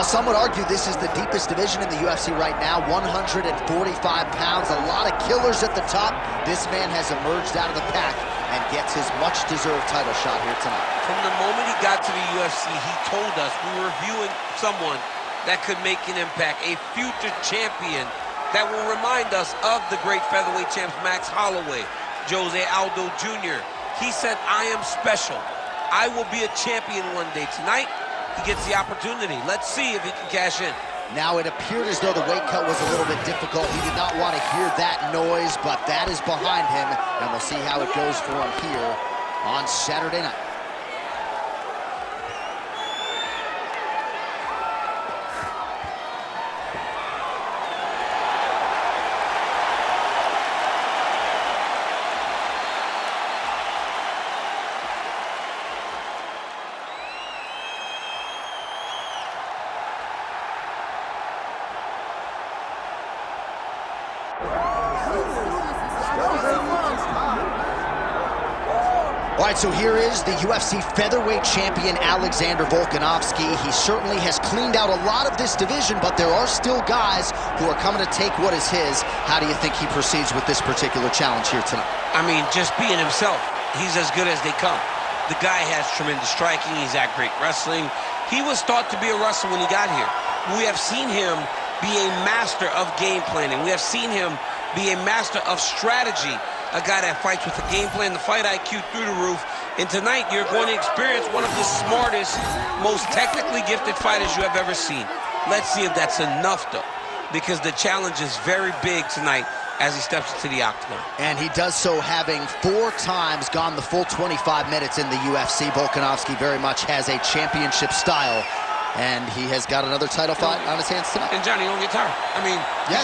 Well, some would argue this is the deepest division in the UFC right now, 145 pounds, a lot of killers at the top. This man has emerged out of the pack and gets his much-deserved title shot here tonight. From the moment he got to the UFC, he told us we were viewing someone that could make an impact, a future champion that will remind us of the great featherweight champs Max Holloway, Jose Aldo Jr. He said, I am special. I will be a champion one day. Tonight, he gets the opportunity. Let's see if he can cash in. Now, it appeared as though the weight cut was a little bit difficult. He did not want to hear that noise, but that is behind him, and we'll see how it goes for him here on Saturday night. All right, so here is the UFC featherweight champion, Alexander Volkanovski. He certainly has cleaned out a lot of this division, but there are still guys who are coming to take what is his. How do you think he proceeds with this particular challenge here tonight? I mean, just being himself. He's as good as they come. The guy has tremendous striking. He's at great wrestling. He was thought to be a wrestler when he got here. We have seen him be a master of game planning. We have seen him be a master of strategy. A guy that fights with a game plan, the fight IQ through the roof. And tonight, you're going to experience one of the smartest, most technically gifted fighters you have ever seen. Let's see if that's enough, though, because the challenge is very big tonight as he steps into the octagon. And he does so having 4 times gone the full 25 minutes in the UFC. Volkanovski very much has a championship style, and he has got another title fight on his hands tonight. And Johnny, don't get tired. I mean, he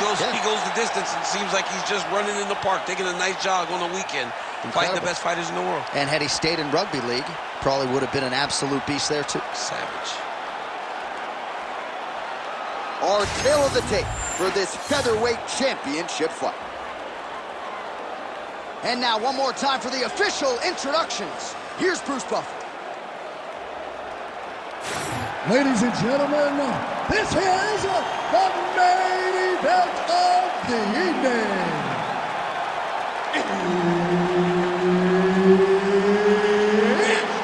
goes the distance and seems like he's just running in the park, taking a nice jog on the weekend, fighting the best fighters in the world. And had he stayed in rugby league, probably would have been an absolute beast there too. Savage. Our tail of the tape for this featherweight championship fight. And now one more time for the official introductions. Here's Bruce Buffer. Ladies and gentlemen, this is the main event of the evening. It's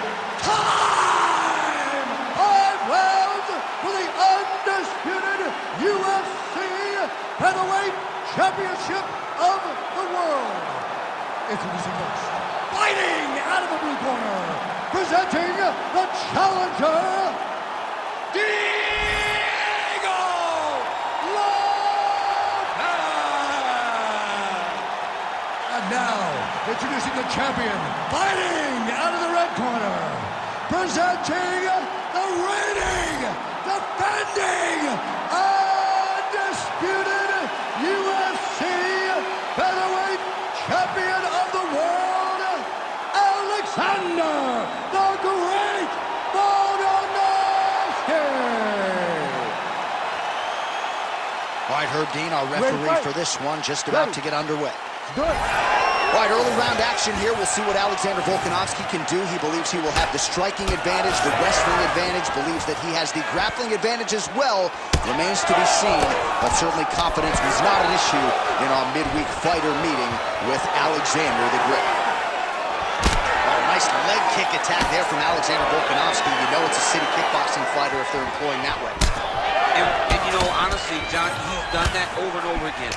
time! 5 rounds for the undisputed UFC Featherweight Championship of the world. Introducing first, fighting out of the blue corner, presenting the challenger, Diego Lopes! And now, introducing the champion, fighting out of the red corner, presenting the reigning, defending, undisputed UFC featherweight champion of the world, Alexander the Great Volkanovski! All right, Herb Dean, our referee for this one, just about to get underway. Good. All right, early round action here. We'll see what Alexander Volkanovski can do. He believes he will have the striking advantage, the wrestling advantage, believes that he has the grappling advantage as well. Remains to be seen, but certainly confidence was not an issue in our midweek fighter meeting with Alexander the Great. Oh, nice leg kick attack there from Alexander Volkanovski. You know it's a city kickboxing fighter if they're employing that way. And you know, honestly, Johnny, he's done that over and over again.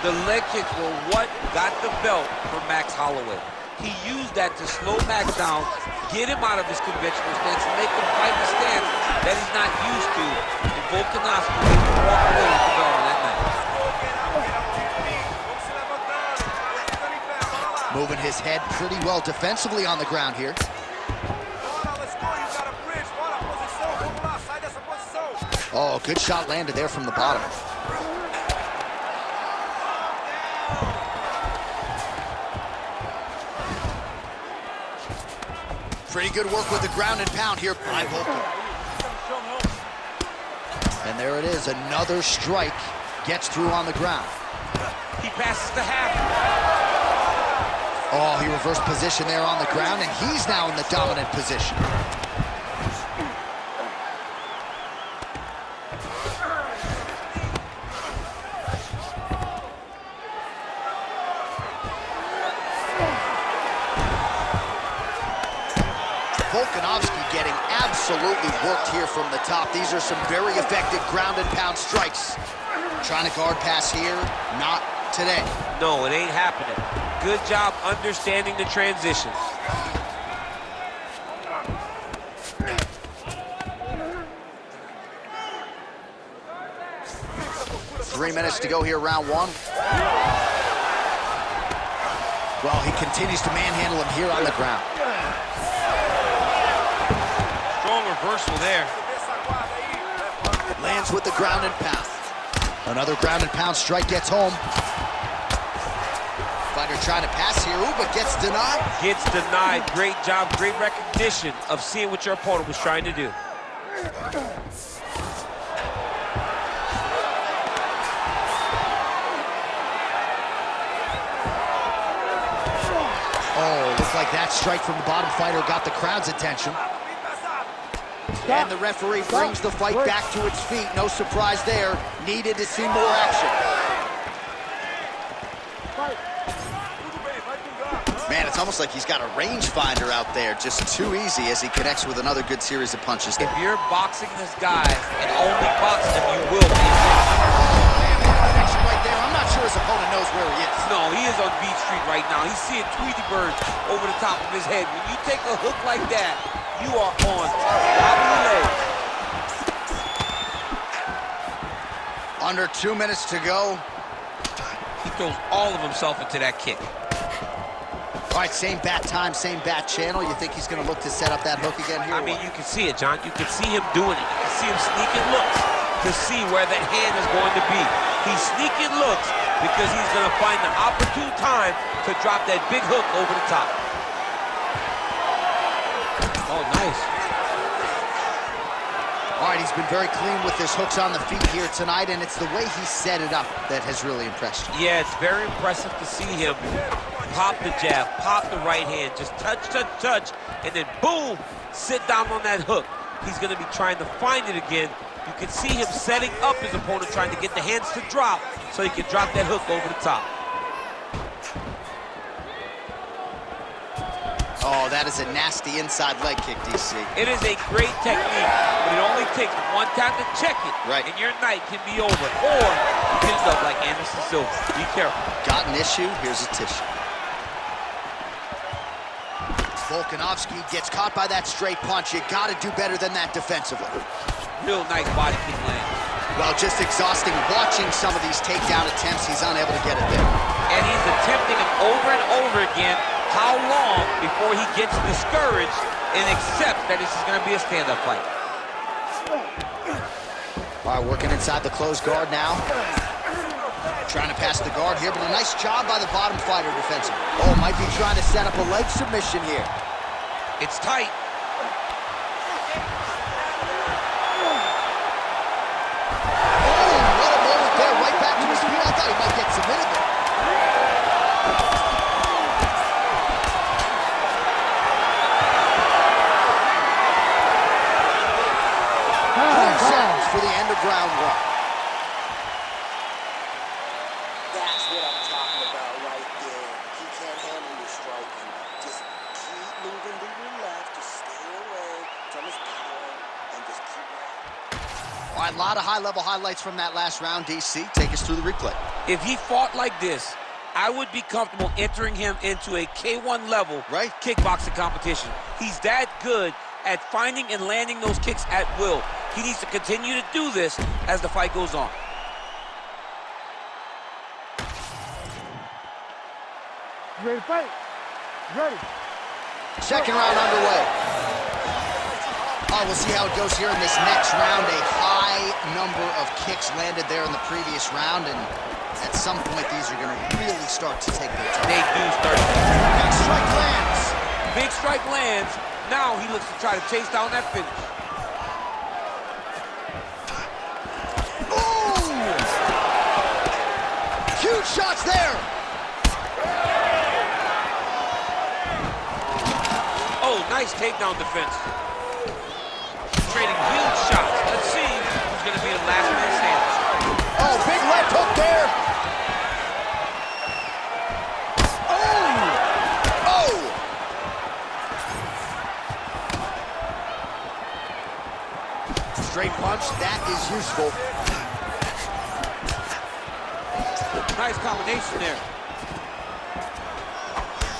The leg kicks were what got the belt for Max Holloway. He used that to slow Max down, get him out of his conventional stance, and make him fight the stance that he's not used to. And Volkanovski made him walk away with the belt on that night. Moving his head pretty well defensively on the ground here. Oh, good shot landed there from the bottom. Pretty good work with the ground and pound here by Volkan. And there it is, another strike gets through on the ground. He passes the half. Oh, he reversed position there on the ground, and he's now in the dominant position. Volkanovski getting absolutely worked here from the top. These are some very effective ground and pound strikes. Trying to guard pass here, not today. No, it ain't happening. Good job understanding the transitions. Three minutes to go here, round one. Well, he continues to manhandle him here on the ground. Strong reversal there. Lands with the ground and pound. Another ground and pound strike gets home. Fighter trying to pass here, ooh, but gets denied. Gets denied. Great job, great recognition of seeing what your opponent was trying to do. Oh, looks like that strike from the bottom fighter got the crowd's attention. And the referee brings the fight back to its feet. No surprise there. Needed to see more action. Man, it's almost like he's got a rangefinder out there. Just too easy as he connects with another good series of punches. If you're boxing this guy and only boxing him, you will be. Connection right there. I'm not sure his opponent knows where he is. No, he is on Beat Street right now. He's seeing Tweety birds over the top of his head. When you take a hook like that, you are on wobbly legs. Under 2 minutes to go. He throws all of himself into that kick. All right, same bat time, same bat channel. You think he's going to look to set up that hook again here? I mean, you can see it, John. You can see him doing it. You can see him sneaking looks to see where that hand is going to be. He's sneaking looks because he's going to find the opportune time to drop that big hook over the top. Oh, nice. All right, he's been very clean with his hooks on the feet here tonight, and it's the way he set it up that has really impressed you. Yeah, it's very impressive to see him pop the jab, pop the right hand, just touch, touch, touch, and then boom, sit down on that hook. He's going to be trying to find it again. You can see him setting up his opponent, trying to get the hands to drop so he can drop that hook over the top. Oh, that is a nasty inside leg kick, DC. It is a great technique, but it only takes one time to check it, right, and your night can be over. Or you can end up like Anderson Silva. Be careful. Got an issue, here's a tissue. Volkanovski gets caught by that straight punch. You got to do better than that defensively. Real nice body kick land. Well, just exhausting watching some of these takedown attempts. He's unable to get it there. And he's attempting it over and over again. How long before he gets discouraged and accepts that this is going to be a stand-up fight? All right, working inside the closed guard now. Trying to pass the guard here, but a nice job by the bottom fighter defensively. Oh, might be trying to set up a leg submission here. It's tight. Oh, what a moment there, right back to his feet. I thought he might get submitted there. For the end of round one. That's what I'm talking about right there. He can't handle your striking. Just keep moving to your left to stay away from his power and just keep moving. All right, a lot of high-level highlights from that last round, DC. Take us through the replay. If he fought like this, I would be comfortable entering him into a K1 level kickboxing competition. He's that good at finding and landing those kicks at will. He needs to continue to do this as the fight goes on. You ready to fight? Ready. Second round underway. Oh, we'll see how it goes here in this next round. A high number of kicks landed there in the previous round, and at some point, these are going to really start to take their time. They do start to. Big strike lands. Big strike lands. Now he looks to try to chase down that finish. Ooh! Huge shots there. Oh, nice takedown defense. Trading huge shots. Let's see who's going to be the last man standing. Oh, big left hook there. Oh! Oh! straight punch, that is useful. Nice combination there.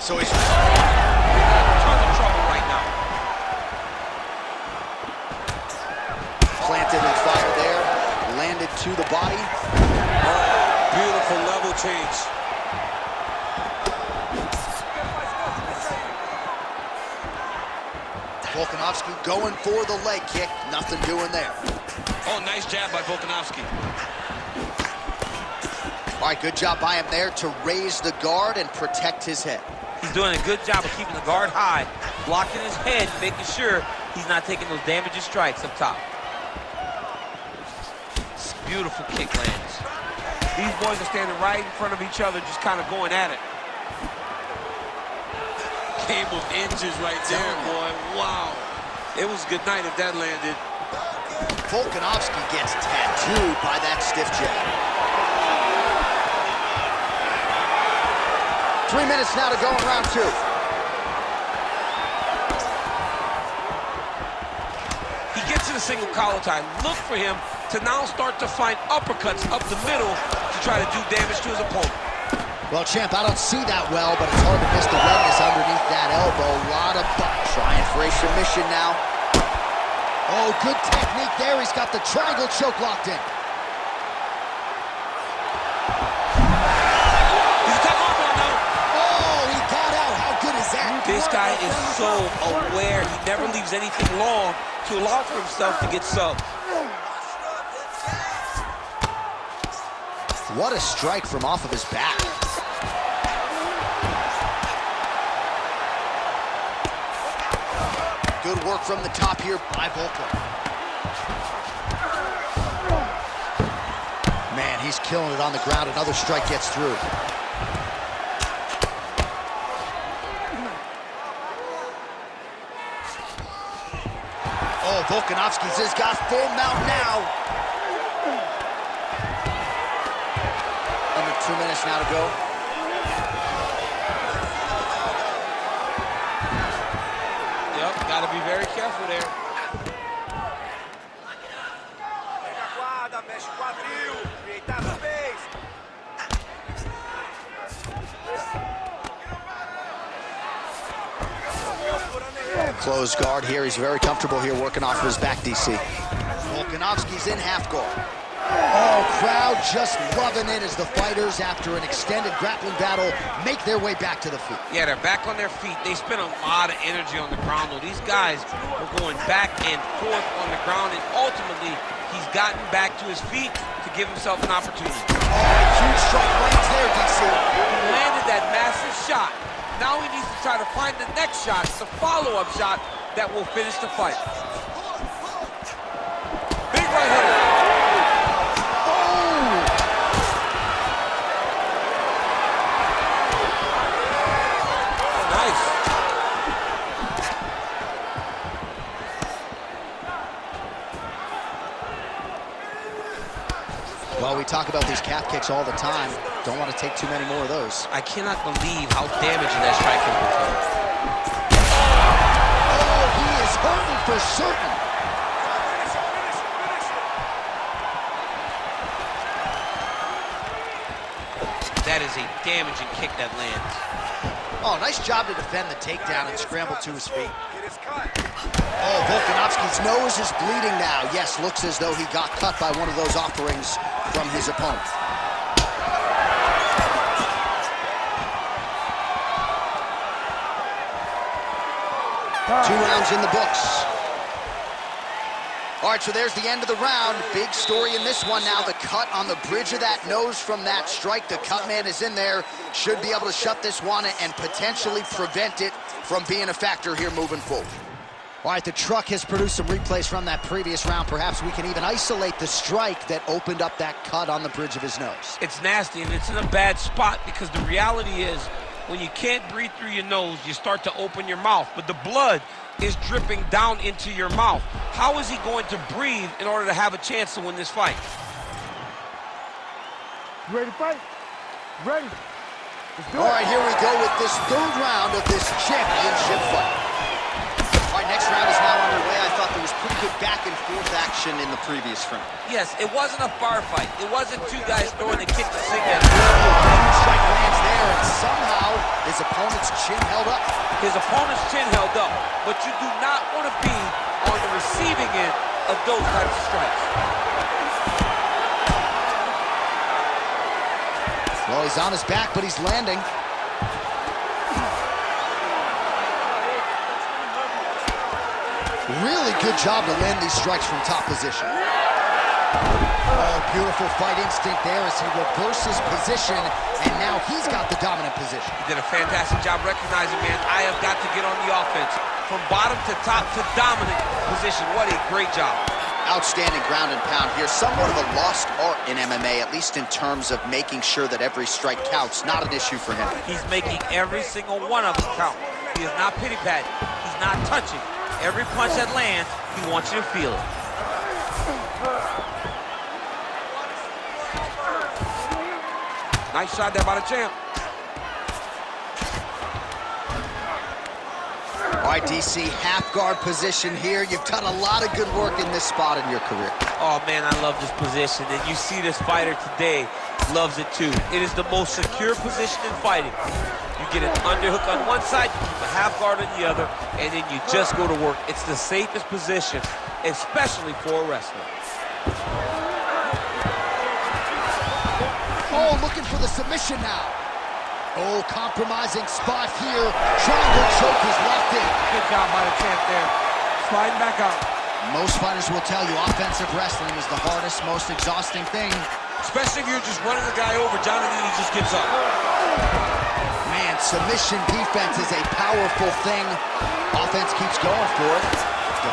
So he's Tons of trouble right now. planted and fired there, landed to the body. Oh, beautiful level change. Volkanovski going for the leg kick, nothing doing there. Oh, nice jab by Volkanovski. All right, good job by him there to raise the guard and protect his head. He's doing a good job of keeping the guard high, blocking his head, making sure he's not taking those damaging strikes up top. Beautiful kick lands. These boys are standing right in front of each other, just kind of going at it. Game of inches right there, boy. Wow. It was a good night if that landed. Volkanovski gets tattooed by that stiff jab. 3 minutes now to go in round 2. He gets in a single collar tie. Look for him to now start to find uppercuts up the middle to try to do damage to his opponent. Well, champ, I don't see that well, but it's hard to miss the redness underneath that elbow. A lot of trying for a submission now. Oh, good technique there. He's got the triangle choke locked in. He's got arm on now. Oh, he got out. How good is that? This guy is so aware. He never leaves anything long to allow for himself to get subbed. What a strike from off of his back. Good work from the top here by Volko. Man, he's killing it on the ground. Another strike gets through. Oh, Volkanovski's has got full mount now. Under 2 minutes now to go. Yep, gotta be very careful there. Closed guard here. He's very comfortable here working off of his back, DC. Volkanovski's in half guard. Oh, crowd just loving it as the fighters, after an extended grappling battle, make their way back to the feet. Yeah, they're back on their feet. They spent a lot of energy on the ground, though. These guys were going back and forth on the ground, and ultimately, he's gotten back to his feet to give himself an opportunity. Oh, huge strike lands there, DC. He landed that massive shot. Now he needs to try to find the next shot, the follow-up shot that will finish the fight. Big right hand. Well, we talk about these calf kicks all the time. Don't want to take too many more of those. I cannot believe how damaging that strike has become. Oh, he is hurting for certain. That is a damaging kick that lands. Oh, nice job to defend the takedown and scramble to his feet. Oh, Volkanovski's nose is bleeding now. Yes, looks as though he got cut by one of those offerings from his opponent. Two rounds in the books. All right, so there's the end of the round. Big story in this one now. The cut on the bridge of that nose from that strike. The cut man is in there. Should be able to shut this one and potentially prevent it from being a factor here moving forward. All right, the truck has produced some replays from that previous round. Perhaps we can even isolate the strike that opened up that cut on the bridge of his nose. It's nasty, and it's in a bad spot because the reality is when you can't breathe through your nose, you start to open your mouth, but the blood is dripping down into your mouth. How is he going to breathe in order to have a chance to win this fight? You ready to fight? Ready. Let's do it. All right, here we go with this third round of this championship fight. All right, next round is now underway. I thought there was pretty good back-and-forth action in the previous frame. Yes, it wasn't a firefight. It wasn't two guys throwing the kick to sink that. Strike lands there, and somehow his opponent's chin held up. His opponent's chin held up, but you do not want to be on the receiving end of those types of strikes. Well, he's on his back, but he's landing. Really good job to land these strikes from top position. Oh, beautiful fight instinct there as he reverses position, and now he's got the dominant position. He did a fantastic job recognizing, man, I have got to get on the offense. From bottom to top to dominant position. What a great job. Outstanding ground and pound here. Somewhat of a lost art in MMA, at least in terms of making sure that every strike counts. Not an issue for him. He's making every single one of them count. He is not pity-patting. He's not touching. Every punch that lands, he wants you to feel it. Nice shot there by the champ. All right, DC, half guard position here. You've done a lot of good work in this spot in your career. Oh, man, I love this position. And you see this fighter today loves it, too. It is the most secure position in fighting. You get an underhook on one side, you keep a half guard on the other, and then you just go to work. It's the safest position, especially for a wrestler. Oh, looking for the submission now. Oh, compromising spot here. Triangle choke is locked in. Good job by the champ there. Sliding back out. Most fighters will tell you offensive wrestling is the hardest, most exhausting thing. Especially if you're just running the guy over. Jonathan, he just gives up. Man, submission defense is a powerful thing. Offense keeps going for it.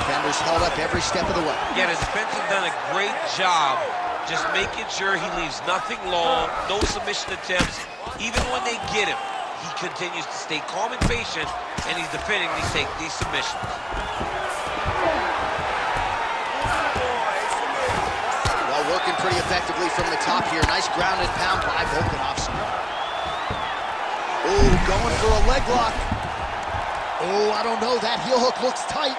Defenders held up every step of the way. Yeah, the defense has done a great job just making sure he leaves nothing long, no submission attempts. Even when they get him, he continues to stay calm and patient, and he's defending these submissions. Well, working pretty effectively from the top here. Nice ground and pound by Volkановski. Oh, going for a leg lock. Oh, I don't know. That heel hook looks tight.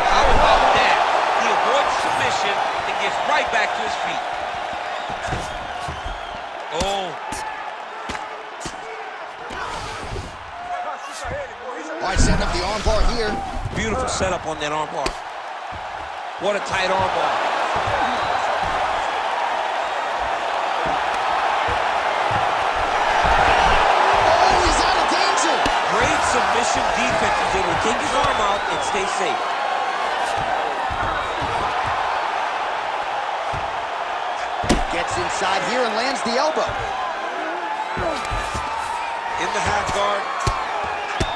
How about that? He avoids submission and gets right back to his feet. Oh. All right, setting up the arm bar here. Beautiful setup on that arm bar. What a tight arm bar. Oh, he's out of danger. Great submission defense. He's able to take his arm out and stay safe. Gets inside here and lands the elbow. In the half guard.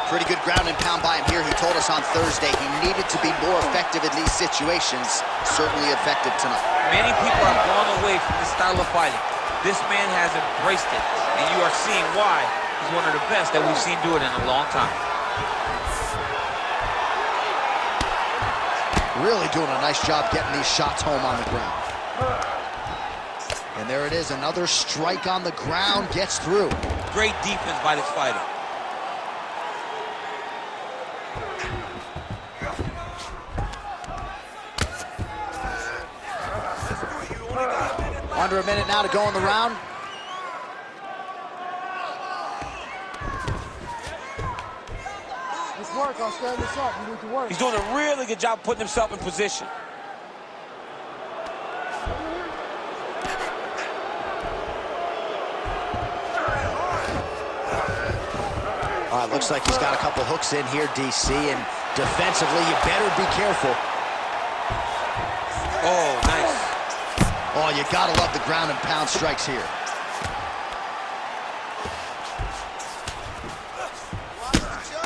Pretty good ground and pound by him here. He told us on Thursday he needed to be more effective in these situations. Certainly effective tonight. Many people have gone away from this style of fighting. This man has embraced it, and you are seeing why he's one of the best that we've seen do it in a long time. Really doing a nice job getting these shots home on the ground. And there it is, another strike on the ground, gets through. Great defense by this fighter. Under a minute now to go in the round. Let's work. I'll stand this up. You need to work. He's doing a really good job putting himself in position. All right, looks like he's got a couple hooks in here, DC, and defensively, you better be careful. Oh, nice. Oh, you gotta love the ground and pound strikes here.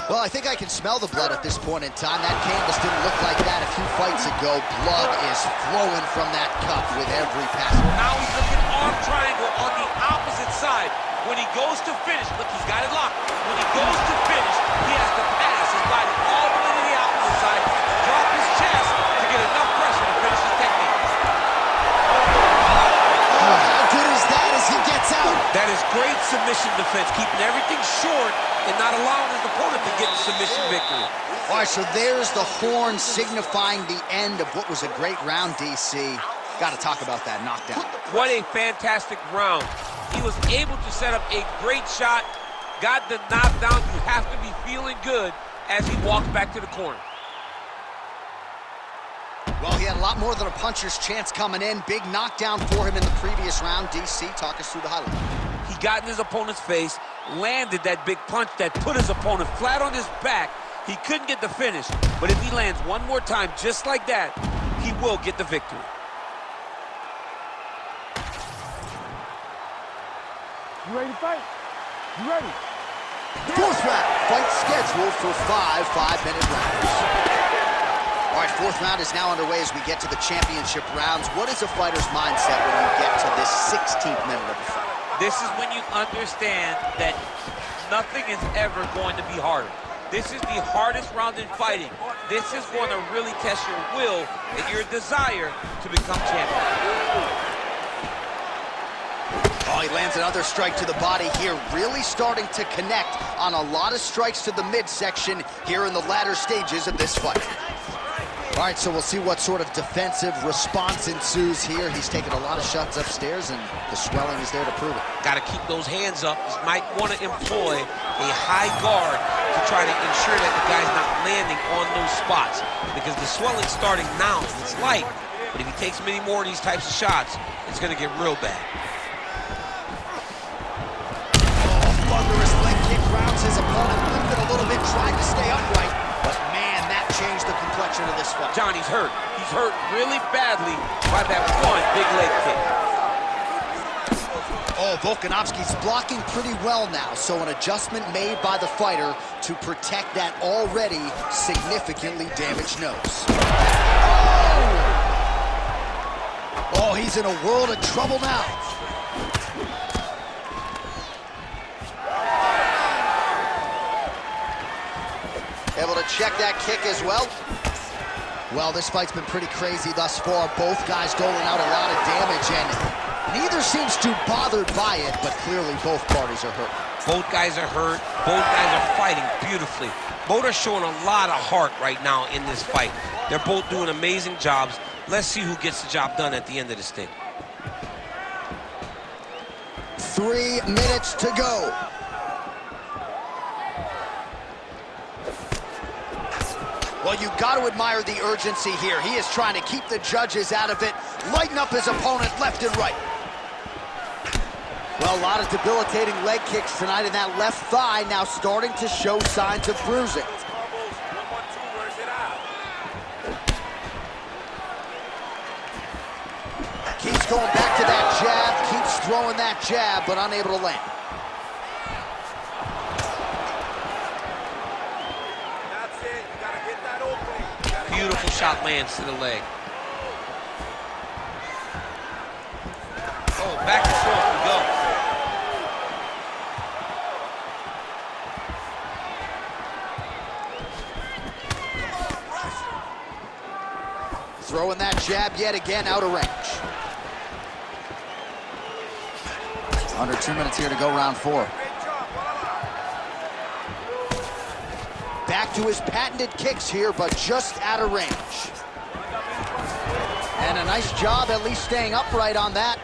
Well, I think I can smell the blood at this point in time. That canvas didn't look like that a few fights ago. Blood is flowing from that cup with every pass. Now he's looking arm triangle on the opposite side. When he goes to finish, look, he's got it locked. When he goes to finish, he has to pass his body all the way to the opposite side, drop his chest to get enough pressure to finish his technique. Oh, how good is that as he gets out? That is Great submission defense, keeping everything short and not allowing his opponent to get the submission victory. All right, so there's the horn signifying the end of what was a great round, DC. Got to talk about that knockdown. What a fantastic round. He was able to set up a great shot, got the knockdown. You have to be feeling good as he walks back to the corner. Well, he had a lot more than a puncher's chance coming in. Big knockdown for him in the previous round. DC, talk us through the highlight. He got in his opponent's face, landed that big punch that put his opponent flat on his back. He couldn't get the finish, but if he lands one more time just like that, he will get the victory. You ready to fight? You ready? Fourth round, fight scheduled for 5 5-minute rounds. All right, fourth round is now underway as we get to the championship rounds. What is a fighter's mindset when you get to this 16th minute of the fight? This is when you understand that nothing is ever going to be harder. This is the hardest round in fighting. This is going to really test your will and your desire to become champion. Oh, he lands another strike to the body here, really starting to connect on a lot of strikes to the midsection here in the latter stages of this fight. All right, so we'll see what sort of defensive response ensues here. He's taken a lot of shots upstairs, and the swelling is there to prove it. Got to keep those hands up. He might want to employ a high guard to try to ensure that the guy's not landing on those spots, because the swelling's starting now. It's light, but if he takes many more of these types of shots, it's going to get real bad. Thunderous leg kick rounds his opponent, lifted a little bit, tried to stay upright, but man, that changed the complexion of this fight. Johnny's hurt. He's hurt really badly by that one big leg kick. Oh, Volkanovski's blocking pretty well now, so an adjustment made by the fighter to protect that already significantly damaged nose. Oh, he's in a world of trouble now. Able to check that kick as well. Well, this fight's been pretty crazy thus far. Both guys doling out a lot of damage, and neither seems too bothered by it, but clearly both parties are hurt. Both guys are hurt. Both guys are fighting beautifully. Both are showing a lot of heart right now in this fight. They're both doing amazing jobs. Let's see who gets the job done at the end of this thing. 3 minutes to go. Well, you got to admire the urgency here. He is trying to keep the judges out of it, lighten up his opponent left and right. Well, a lot of debilitating leg kicks tonight, and that left thigh now starting to show signs of bruising. Keeps going back to that jab, keeps throwing that jab, but unable to land. Beautiful shot lands to the leg. Oh, back and forth we go. Throwing that jab yet again out of range. Under 2 minutes here to go, round 4. Back to his patented kicks here, but just out of range. And a nice job at least staying upright on that.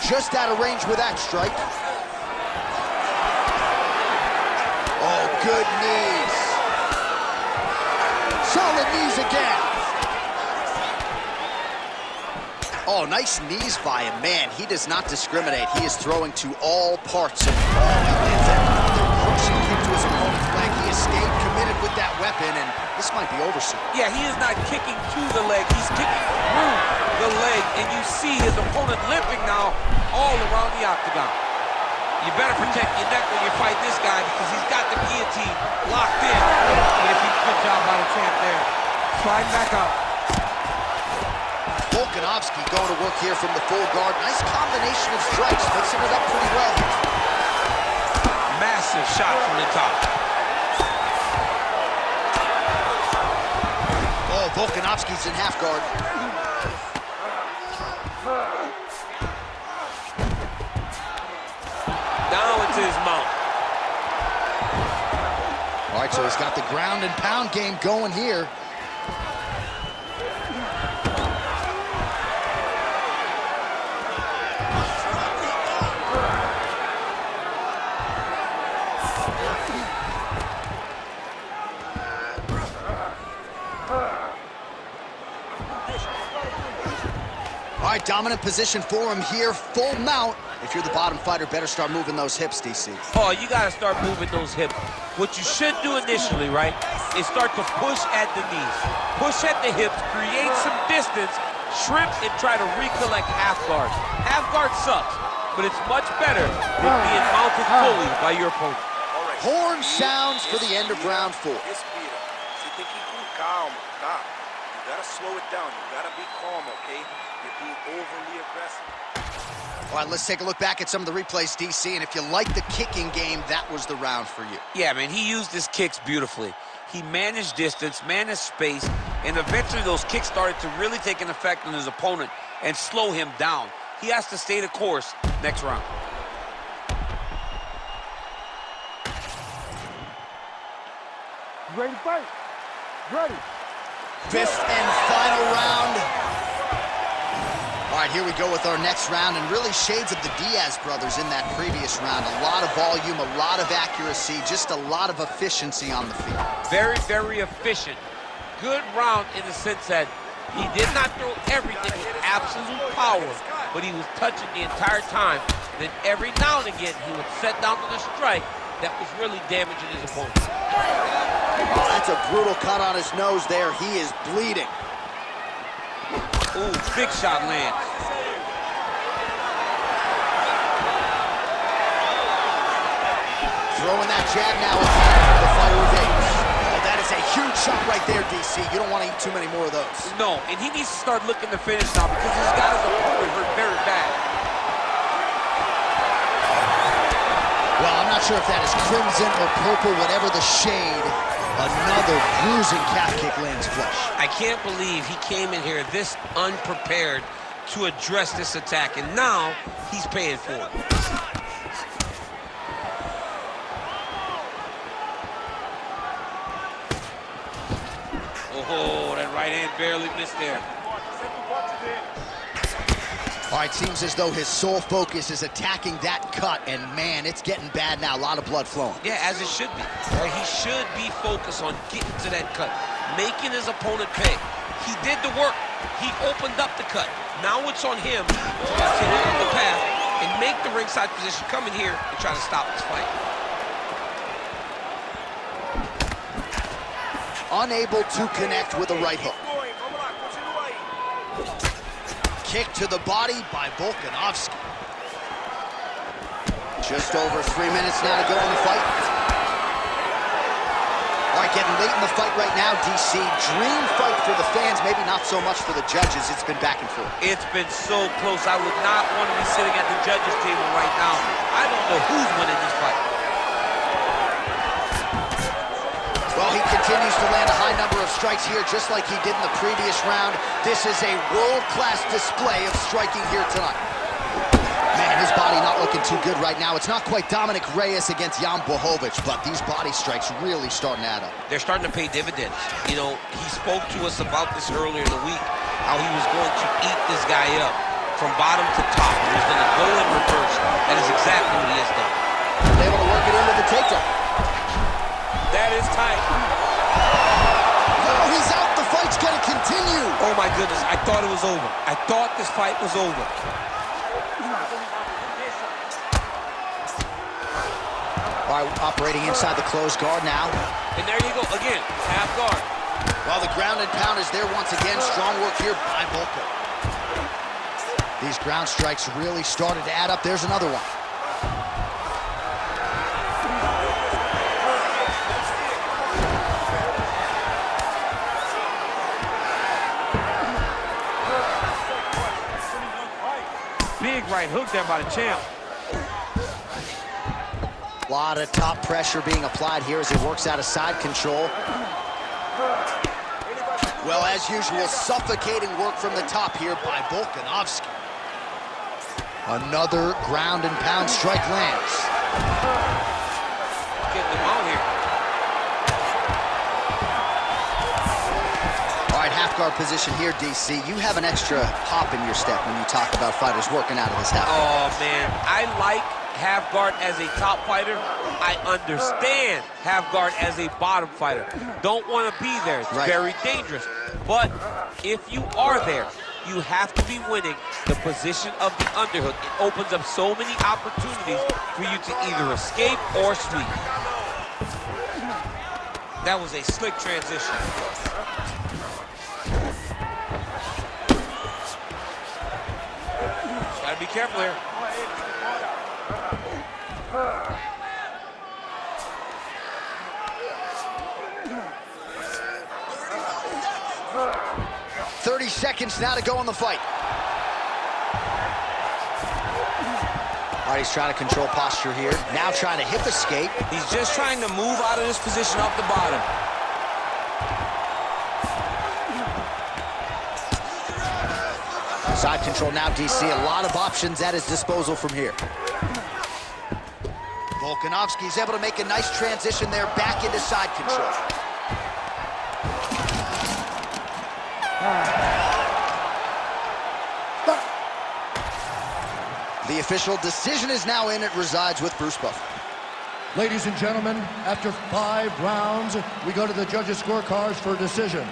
Just out of range with that strike. Oh, good knees. Solid knees again. Oh, nice knees by him. Man, he does not discriminate. He is throwing to all parts of the ball. He lands another crushing kick to his opponent's leg. He has stayed committed with that weapon, and this might be over soon. Yeah, he is not kicking to the leg. He's kicking through the leg, and you see his opponent limping now all around the octagon. You better protect your neck when you fight this guy, because he's got the guillotine locked in. Good job by the champ there. Slide back up. Volkanovski going to work here from the full guard. Nice combination of strikes, mixing it up pretty well here. Massive shot from the top. Oh, Volkanovski's in half guard. So he's got the ground and pound game going here. All right, dominant position for him here, full mount. If you're the bottom fighter, better start moving those hips, DC. Oh, you gotta start moving those hips. What you should do initially, right, is start to push at the knees. Push at the hips, create some distance, shrimp, and try to recollect half guard. Half guard sucks, but it's much better than being mounted fully by your opponent. Horn sounds for the end of round 4. Respira. Você tem que ir com calma, tá? You gotta slow it down. You gotta be calm, okay? You're being overly aggressive. All right, let's take a look back at some of the replays, DC, and if you like the kicking game, that was the round for you. Yeah, man, he used his kicks beautifully. He managed distance, managed space, and eventually those kicks started to really take an effect on his opponent and slow him down. He has to stay the course next round. You ready to fight? Ready. Fifth and final round. All right, here we go with our next round, and really shades of the Diaz brothers in that previous round. A lot of volume, a lot of accuracy, just a lot of efficiency on the field. Very, very efficient. Good round in the sense that he did not throw everything with absolute power, but he was touching the entire time. Then every now and again, he would set down with a strike that was really damaging his opponent. Oh, that's a brutal cut on his nose there. He is bleeding. Ooh, big shot lands. Throwing that jab now at the fighter evades. Oh, that is a huge shot right there, DC. You don't want to eat too many more of those. No, and he needs to start looking to finish now because he's got his opponent hurt very bad. Well, I'm not sure if that is crimson or purple, whatever the shade. Another bruising calf kick lands flush. I can't believe he came in here this unprepared to address this attack, and now he's paying for it. Oh, that right hand barely missed there. All right, seems as though his sole focus is attacking that cut, and man, it's getting bad now. A lot of blood flowing. Yeah, as it should be. Right? He should be focused on getting to that cut, making his opponent pay. He did the work. He opened up the cut. Now it's on him to continue on the path and make the ringside position, come in here and try to stop this fight. Unable to connect with a right hook. Kick to the body by Volkановski. Just over 3 minutes now to go in the fight. All right, getting late in the fight right now, DC. Dream fight for the fans, maybe not so much for the judges. It's been back and forth. It's been so close. I would not want to be sitting at the judges' table right now. I don't know who's winning this fight. Well, he continues to land a high number of strikes here, just like he did in the previous round. This is a world-class display of striking here tonight. Man, his body not looking too good right now. It's not quite Dominic Reyes against Jan Blachowicz, but these body strikes really starting to add up. They're starting to pay dividends. You know, he spoke to us about this earlier in the week, how he was going to eat this guy up from bottom to top. He was going to go in reverse. That is exactly what he has done. Able to work it into the takedown. That is tight. Oh, he's out. The fight's going to continue. Oh, my goodness. I thought it was over. I thought this fight was over. All right, operating inside the closed guard now. And there you go. Again, half guard. Well, the ground and pound is there once again. Strong work here by Volko. These ground strikes really started to add up. There's another one. Big right hook there by the champ. A lot of top pressure being applied here as he works out of side control. Well, as usual, suffocating work from the top here by Volkanovski. Another ground and pound strike lands. Getting them out here. guard position here, DC. You have an extra hop in your step when you talk about fighters working out of this half. Oh, man, I like half guard as a top fighter. I understand half guard as a bottom fighter. Don't want to be there. It's very dangerous. But if you are there, you have to be winning the position of the underhook. It opens up so many opportunities for you to either escape or sweep. That was a slick transition. Gotta be careful here. "30 seconds now to go in the fight." All right, he's trying to control posture here. Now trying to hip escape. He's just trying to move out of this position off the bottom. Side control now, DC. A lot of options at his disposal from here. Volkanovski's able to make a nice transition there back into side control. The official decision is now in. It resides with Bruce Buffer. Ladies and gentlemen, after 5 rounds, we go to the judges' scorecards for a decision.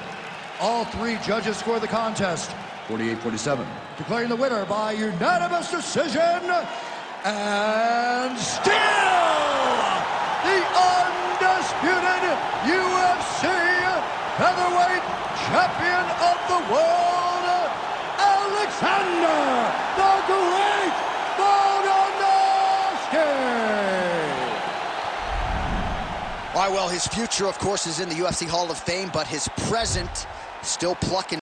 All 3 judges score the contest 48-47. Declaring the winner by unanimous decision, and still the undisputed UFC featherweight champion of the world, Alexander the Great Volkanovski. All right, well, his future, of course, is in the UFC Hall of Fame, but his present still plucking